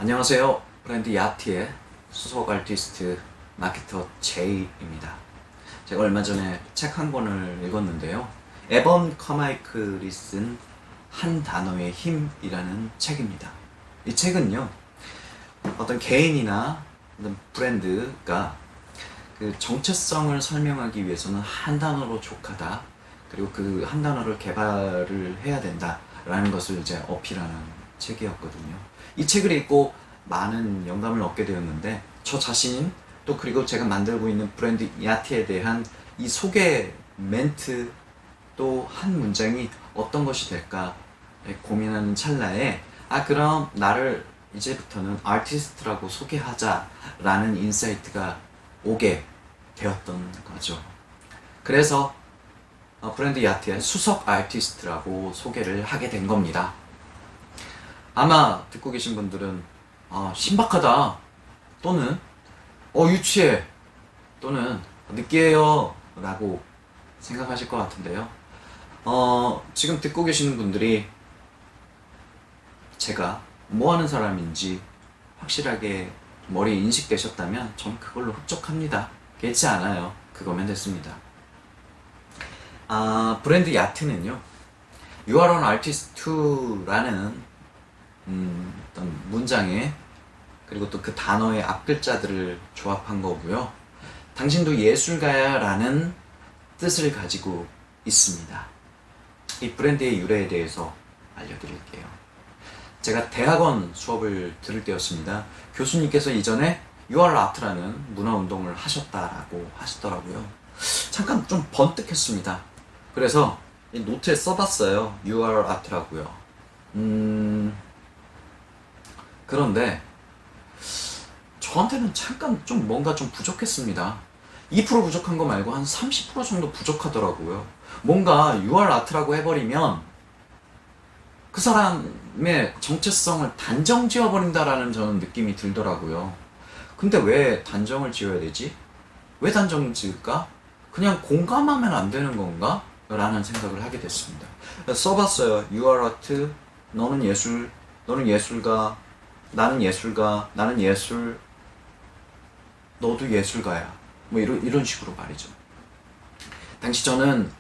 안녕하세요. 브랜드 야티의 수석 아티스트 마케터 제이입니다. 제가 얼마 전에 책 한 권을 읽었는데요. 에번 커마이클이 쓴 한 단어의 힘이라는 책입니다. 이 책은요, 어떤 개인이나 어떤 브랜드가 그 정체성을 설명하기 위해서는 한 단어로 족하다. 그리고 그 한 단어를 개발을 해야 된다라는 것을 이제 어필하는 책이었거든요. 이 책을 읽고 많은 영감을 얻게 되었는데 저 자신 또 그리고 제가 만들고 있는 브랜드 야티에 대한 이 소개 멘트 또 한 문장이 어떤 것이 될까 고민하는 찰나에 그럼 나를 이제부터는 아티스트라고 소개하자라는 인사이트가 오게 되었던 거죠. 그래서 브랜드 야티의 수석 아티스트라고 소개를 하게 된 겁니다. 아마 듣고 계신 분들은 신박하다 또는 유치해 또는 느끼해요 라고 생각하실 것 같은데요. 지금 듣고 계시는 분들이 제가 뭐 하는 사람인지 확실하게 머리에 인식되셨다면 전 그걸로 흡족합니다. 개의치 않아요. 그거면 됐습니다. 브랜드 야트는요, You are an artist too라는 어떤 문장에 그리고 또 그 단어의 앞글자들을 조합한 거고요. 당신도 예술가야 라는 뜻을 가지고 있습니다. 이 브랜드의 유래에 대해서 알려드릴게요. 제가 대학원 수업을 들을 때였습니다. 교수님께서 이전에 You are art라는 문화운동을 하셨다라고 하시더라고요. 잠깐 좀 번뜩했습니다. 그래서 이 노트에 써봤어요. You are art라고요. 그런데 저한테는 잠깐 좀 뭔가 좀 부족했습니다. 2% 부족한 거 말고 한 30% 정도 부족하더라고요. 뭔가 You are art라고 해버리면 그 사람의 정체성을 단정 지어버린다라는 저는 느낌이 들더라고요. 근데 왜 단정을 지어야 되지? 왜 단정을 지을까? 그냥 공감하면 안 되는 건가? 라는 생각을 하게 됐습니다. 써봤어요. You are art, 너는 예술, 너는 예술가, 나는 예술가, 나는 예술, 너도 예술가야. 뭐 이런 식으로 말이죠. 당시 저는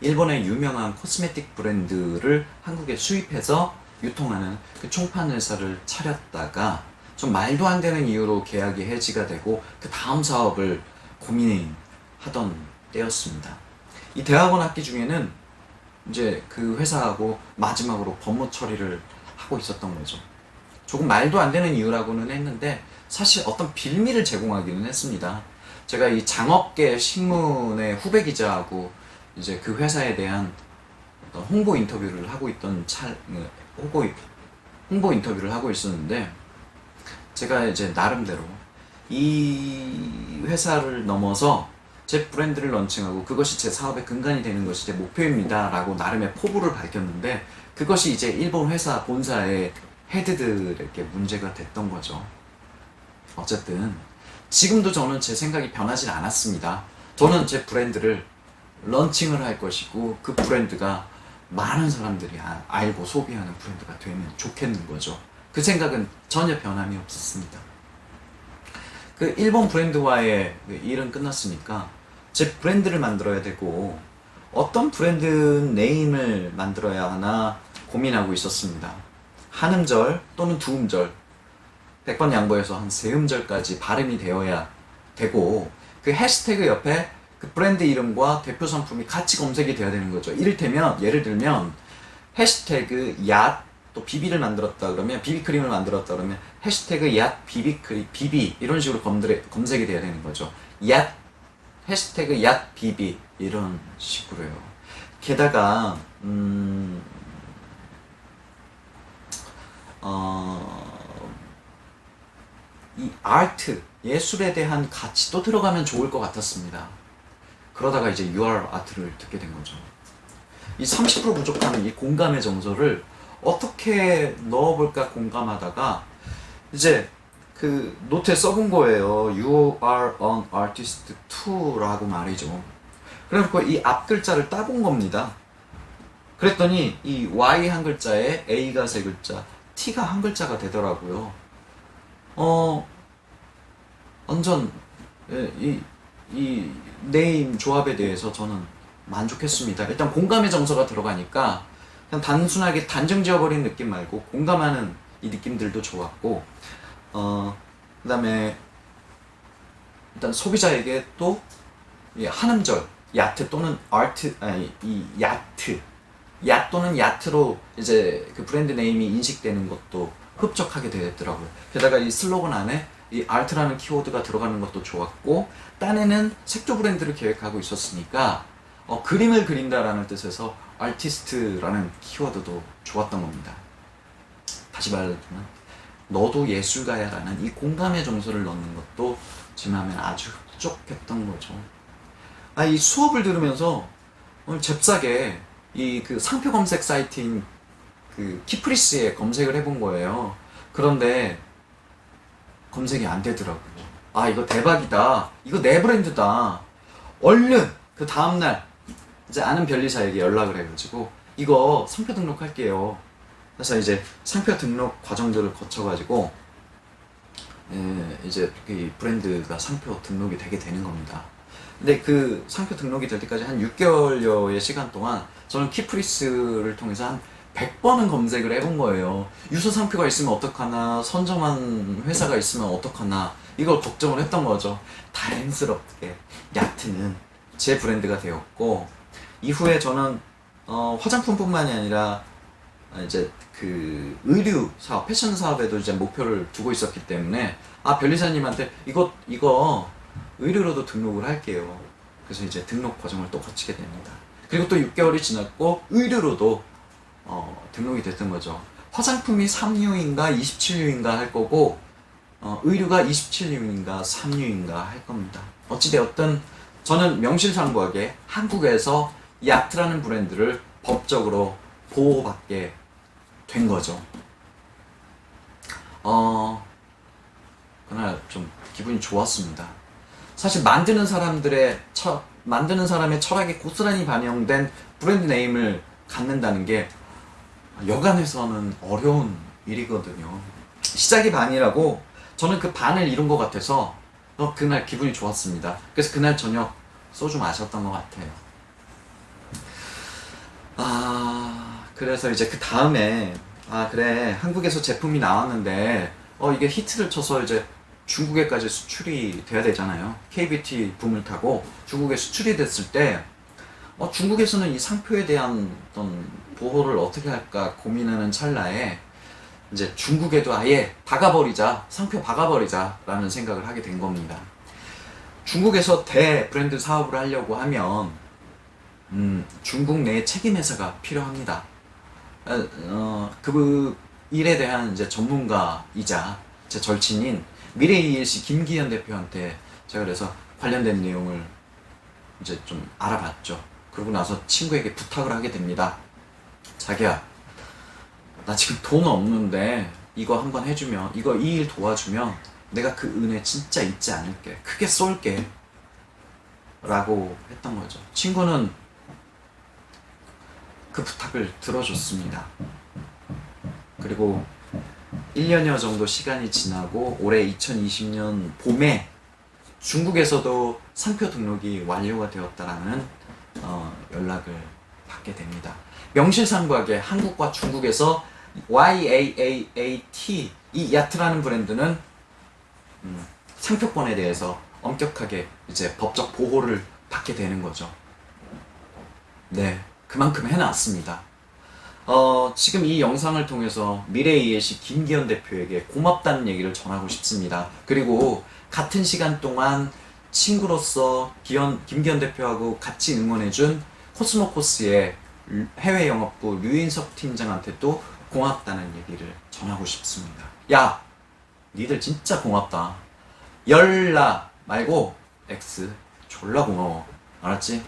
일본의 유명한 코스메틱 브랜드를 한국에 수입해서 유통하는 그 총판 회사를 차렸다가 좀 말도 안 되는 이유로 계약이 해지가 되고 그 다음 사업을 고민하던 때였습니다. 이 대학원 학기 중에는 이제 그 회사하고 마지막으로 법무 처리를 하고 있었던 거죠. 조금 말도 안 되는 이유라고는 했는데 사실 어떤 빌미를 제공하기는 했습니다. 제가 이 장업계 신문의 후배 기자하고 이제 그 회사에 대한 어떤 홍보 인터뷰를 하고 있던 홍보 인터뷰를 하고 있었는데 제가 이제 나름대로 이 회사를 넘어서 제 브랜드를 런칭하고 그것이 제 사업의 근간이 되는 것이 제 목표입니다 라고 나름의 포부를 밝혔는데 그것이 이제 일본 회사 본사의 헤드들에게 문제가 됐던 거죠. 어쨌든 지금도 저는 제 생각이 변하지 않았습니다. 저는 제 브랜드를 런칭을 할 것이고 그 브랜드가 많은 사람들이 알고 소비하는 브랜드가 되면 좋겠는 거죠. 그 생각은 전혀 변함이 없었습니다. 그 일본 브랜드와의 일은 끝났으니까 제 브랜드를 만들어야 되고 어떤 브랜드 네임을 만들어야 하나 고민하고 있었습니다. 한 음절 또는 두 음절 100번 양보해서 한 세 음절까지 발음이 되어야 되고 그 해시태그 옆에 그 브랜드 이름과 대표 상품이 같이 검색이 돼야 되는 거죠. 이를테면 예를 들면 해시태그 얏 또 비비를 만들었다 그러면 비비크림을 만들었다 그러면 해시태그 얏 비비크림 비비 이런 식으로 검색이 돼야 되는 거죠. 얏 해시태그 얏 비비 이런 식으로요. 게다가 이 아트 예술에 대한 가치도 들어가면 좋을 것 같았습니다. 그러다가 이제 You are art를 듣게 된 거죠. 이 30% 부족한 이 공감의 정서를 어떻게 넣어볼까 공감하다가 이제 그 노트에 써본 거예요. You are an artist too 라고 말이죠. 그래서 이 앞 글자를 따본 겁니다. 그랬더니 이 Y 한 글자에 A가 세 글자, T가 한 글자가 되더라고요. 완전 이 네임 조합에 대해서 저는 만족했습니다. 일단 공감의 정서가 들어가니까 그냥 단순하게 단정 지어버린 느낌 말고 공감하는 이 느낌들도 좋았고, 그 다음에 일단 소비자에게 또 이 한음절 야트 또는 아트, 아니 이 야트 야 또는 야트로 이제 그 브랜드 네임이 인식되는 것도 흡족하게 되었더라고요. 게다가 이 슬로건 안에 이 아트라는 키워드가 들어가는 것도 좋았고, 딴에는 색조 브랜드를 계획하고 있었으니까 그림을 그린다라는 뜻에서 아티스트라는 키워드도 좋았던 겁니다. 다시 말하자면 너도 예술가야라는 이 공감의 정서를 넣는 것도 제 마음에 아주 흡족했던 거죠. 이 수업을 들으면서 오늘 잽싸게 이 그 상표 검색 사이트인 그 키프리스에 검색을 해본 거예요. 그런데 검색이 안 되더라고요. 이거 대박이다. 이거 내 브랜드다. 얼른 그 다음날 이제 아는 변리사에게 연락을 해가지고 이거 상표 등록할게요. 그래서 이제 상표 등록 과정들을 거쳐가지고 이제 이 브랜드가 상표 등록이 되게 되는 겁니다. 근데 그 상표 등록이 될 때까지 한 6개월여의 시간 동안 저는 키프리스를 통해서 한 100번은 검색을 해본 거예요. 유서 상표가 있으면 어떡하나, 선정한 회사가 있으면 어떡하나, 이걸 걱정을 했던 거죠. 다행스럽게 야트는 제 브랜드가 되었고, 이후에 저는 화장품뿐만이 아니라 이제 그 의류 사업, 패션 사업에도 이제 목표를 두고 있었기 때문에 변리사님한테 이거 의류로도 등록을 할게요. 그래서 이제 등록 과정을 또 거치게 됩니다. 그리고 또 6개월이 지났고 의류로도 등록이 됐던 거죠. 화장품이 3류인가 27류인가 할 거고 의류가 27류인가 3류인가 할 겁니다. 어찌되었든 저는 명실상부하게 한국에서 이 아트라는 브랜드를 법적으로 보호받게 된 거죠. 그날 좀 기분이 좋았습니다. 사실 만드는 사람의 철학이 고스란히 반영된 브랜드 네임을 갖는다는 게 여간해서는 어려운 일이거든요. 시작이 반이라고 저는 그 반을 이룬 것 같아서 그날 기분이 좋았습니다. 그래서 그날 저녁 소주 마셨던 것 같아요. 그래서 이제 그 다음에 그래 한국에서 제품이 나왔는데 이게 히트를 쳐서 이제 중국에까지 수출이 돼야 되잖아요. KBT 붐을 타고 중국에 수출이 됐을 때 중국에서는 이 상표에 대한 어떤 보호를 어떻게 할까 고민하는 찰나에 이제 중국에도 아예 상표 박아버리자 라는 생각을 하게 된 겁니다. 중국에서 대 브랜드 사업을 하려고 하면 중국 내에 책임회사가 필요합니다. 그 일에 대한 이제 전문가이자 제 절친인 미래ELC 김기현 대표한테 제가 그래서 관련된 내용을 이제 좀 알아봤죠. 그러고 나서 친구에게 부탁을 하게 됩니다. 자기야, 나 지금 돈 없는데 이거 한번 해주면, 이 일 도와주면 내가 그 은혜 진짜 잊지 않을게. 크게 쏠게. 라고 했던 거죠. 친구는 그 부탁을 들어줬습니다. 그리고 1년여 정도 시간이 지나고 올해 2020년 봄에 중국에서도 상표 등록이 완료가 되었다라는 연락을 받게 됩니다. 명실상부하게 한국과 중국에서 YAAAT 이 야트라는 브랜드는 상표권에 대해서 엄격하게 이제 법적 보호를 받게 되는 거죠. 네, 그만큼 해놨습니다. 지금 이 영상을 통해서 미래ELC 김기현 대표에게 고맙다는 얘기를 전하고 싶습니다. 그리고 같은 시간 동안 친구로서 김기현 대표하고 같이 응원해준 코스모코스의 해외 영업부 류인석 팀장한테도 고맙다는 얘기를 전하고 싶습니다. 야, 니들 진짜 고맙다. 열라 말고 X 졸라 고마워. 알았지?